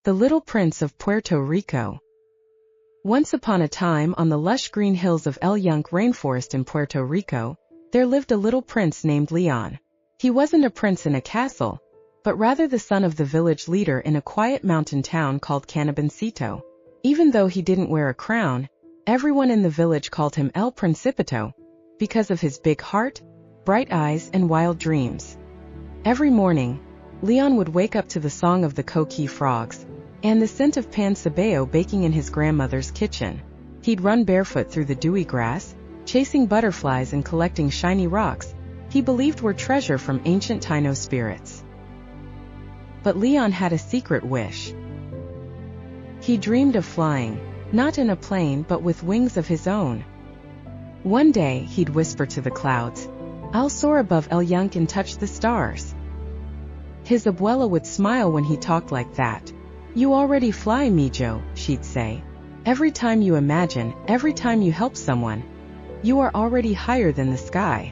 The Little Prince of Puerto Rico. Once upon a time, on the lush green hills of El Yunque rainforest in Puerto Rico, there lived a little prince named Leon. He wasn't a prince in a castle, but rather the son of the village leader in a quiet mountain town called Canabancito. Even though he didn't wear a crown, everyone in the village called him El Principito, because of his big heart, bright eyes, and wild dreams. Every morning, Leon would wake up to the song of the coqui frogs, and the scent of pan sabeo baking in his grandmother's kitchen. He'd run barefoot through the dewy grass, chasing butterflies and collecting shiny rocks he believed were treasure from ancient Taino spirits. But Leon had a secret wish. He dreamed of flying, not in a plane but with wings of his own. One day, he'd whisper to the clouds, "I'll soar above El Yunque and touch the stars." His abuela would smile when he talked like that. "You already fly, mijo," she'd say. "Every time you imagine, every time you help someone, you are already higher than the sky."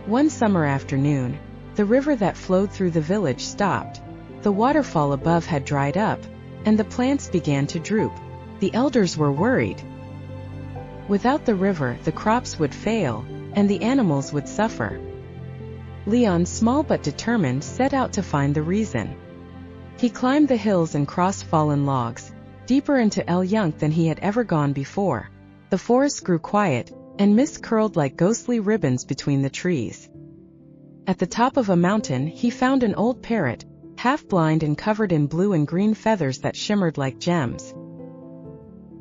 One summer afternoon, the river that flowed through the village stopped. The waterfall above had dried up, and the plants began to droop. The elders were worried. Without the river, the crops would fail, and the animals would suffer. Leon, small but determined, set out to find the reason. He climbed the hills and crossed fallen logs, deeper into El Yunque than he had ever gone before. The forest grew quiet, and mist curled like ghostly ribbons between the trees. At the top of a mountain, he found an old parrot, half blind and covered in blue and green feathers that shimmered like gems.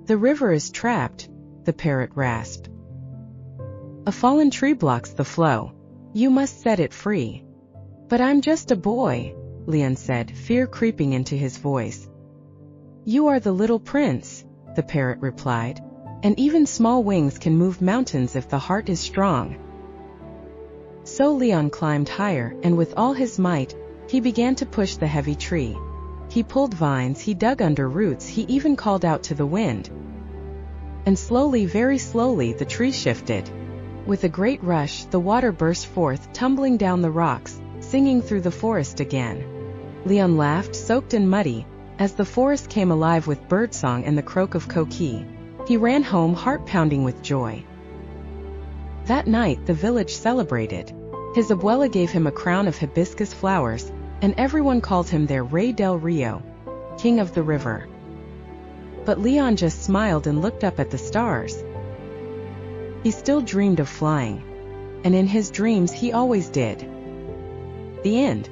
"The river is trapped," the parrot rasped. "A fallen tree blocks the flow. You must set it free." "But I'm just a boy," Leon said, fear creeping into his voice. "You are the little prince," the parrot replied, "and even small wings can move mountains if the heart is strong." So Leon climbed higher, and with all his might, he began to push the heavy tree. He pulled vines, he dug under roots, he even called out to the wind. And slowly, very slowly, the tree shifted. With a great rush, the water burst forth, tumbling down the rocks, singing through the forest again. Leon laughed, soaked and muddy, as the forest came alive with birdsong and the croak of coqui. He ran home, heart pounding with joy. That night, the village celebrated. His abuela gave him a crown of hibiscus flowers, and everyone called him their Rey del Rio, King of the River. But Leon just smiled and looked up at the stars. He still dreamed of flying, and in his dreams he always did. The end.